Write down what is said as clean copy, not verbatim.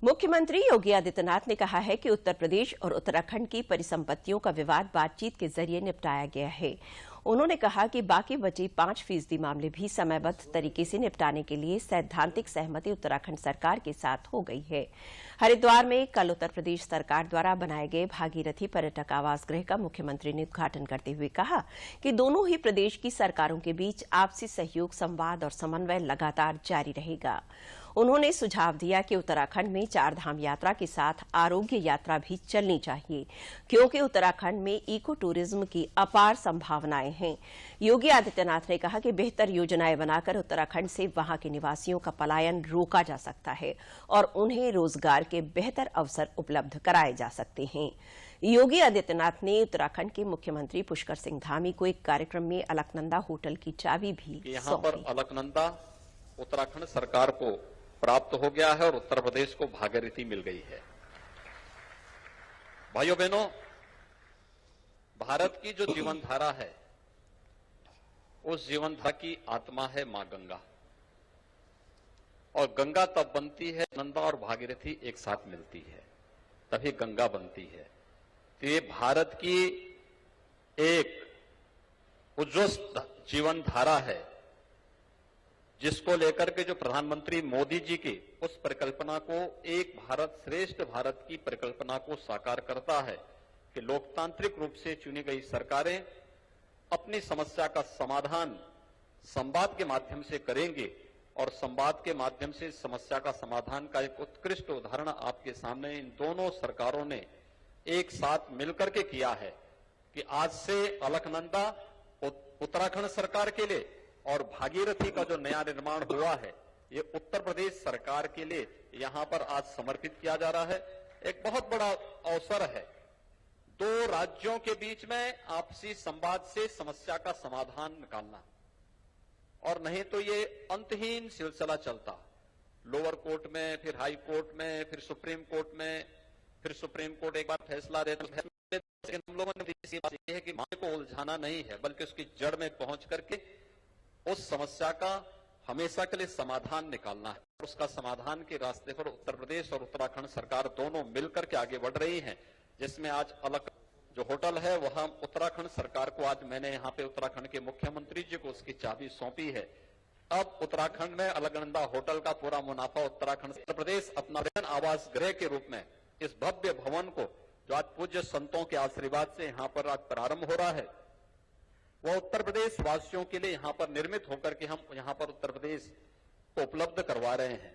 मुख्यमंत्री योगी आदित्यनाथ ने कहा है कि उत्तर प्रदेश और उत्तराखंड की परिसंपत्तियों का विवाद बातचीत के जरिए निपटाया गया है। उन्होंने कहा कि बाकी बचे 5% मामले भी समयबद्ध तरीके से निपटाने के लिए सैद्धांतिक सहमति उत्तराखंड सरकार के साथ हो गई है। हरिद्वार में कल उत्तर प्रदेश सरकार द्वारा बनाए गए भागीरथी पर्यटक आवास गृह का मुख्यमंत्री ने उद्घाटन करते हुए कहा कि दोनों ही प्रदेश की सरकारों के बीच आपसी सहयोग, संवाद और समन्वय लगातार जारी रहेगा। उन्होंने सुझाव दिया कि उत्तराखंड में 4 धाम यात्रा के साथ आरोग्य यात्रा भी चलनी चाहिए, क्योंकि उत्तराखंड में इको टूरिज्म की अपार संभावनाएं हैं। योगी आदित्यनाथ ने कहा कि बेहतर योजनाएं बनाकर उत्तराखंड से वहां के निवासियों का पलायन रोका जा सकता है और उन्हें रोजगार के बेहतर अवसर उपलब्ध कराए जा सकते हैं। योगी आदित्यनाथ ने उत्तराखंड के मुख्यमंत्री पुष्कर सिंह धामी को एक कार्यक्रम में अलकनंदा होटल की चाबी भी सौंपी। अलकनंदा उत्तराखंड सरकार को प्राप्त हो गया है और उत्तर प्रदेश को भागीरथी मिल गई है। भाइयों बहनों, भारत की जो जीवन धारा है, उस जीवन धारा की आत्मा है मां गंगा, और गंगा तब बनती है नंदा और भागीरथी एक साथ मिलती है, तभी गंगा बनती है। तो ये भारत की एक उज्ज्वल जीवन धारा है, जिसको लेकर के जो प्रधानमंत्री मोदी जी की उस परिकल्पना को, एक भारत श्रेष्ठ भारत की परिकल्पना को साकार करता है कि लोकतांत्रिक रूप से चुनी गई सरकारें अपनी समस्या का समाधान संवाद के माध्यम से करेंगे, और संवाद के माध्यम से समस्या का समाधान का एक उत्कृष्ट उदाहरण आपके सामने इन दोनों सरकारों ने एक साथ मिलकर के किया है कि आज से अलकनंदा उत्तराखंड सरकार के लिए और भागीरथी का जो नया निर्माण हुआ है, ये उत्तर प्रदेश सरकार के लिए यहां पर आज समर्पित किया जा रहा है। एक बहुत बड़ा अवसर है, 2 राज्यों के बीच में आपसी संवाद से समस्या का समाधान निकालना, और नहीं तो ये अंतहीन सिलसिला चलता, लोअर कोर्ट में, फिर हाई कोर्ट में, फिर सुप्रीम कोर्ट में, फिर सुप्रीम कोर्ट एक बार फैसला देता है। हम लोगों ने ये है कि मामले को उलझाना नहीं है, बल्कि उसकी जड़ में पहुंच करके उस समस्या का हमेशा के लिए समाधान निकालना है। उसका समाधान के रास्ते पर उत्तर प्रदेश और उत्तराखंड सरकार दोनों मिलकर के आगे बढ़ रही हैं, जिसमें आज अलग जो होटल है वह उत्तराखंड सरकार को, आज मैंने यहाँ पे उत्तराखंड के मुख्यमंत्री जी को उसकी चाबी सौंपी है। अब उत्तराखंड में अलकनंदा होटल का पूरा मुनाफा उत्तर प्रदेश अपना आवास गृह के रूप में इस भव्य भवन को, जो आज पूज्य संतों के आशीर्वाद से यहाँ पर आज प्रारंभ हो रहा है, वह उत्तर प्रदेश वासियों के लिए यहां पर निर्मित होकर के हम यहां पर उत्तर प्रदेश को उपलब्ध करवा रहे हैं।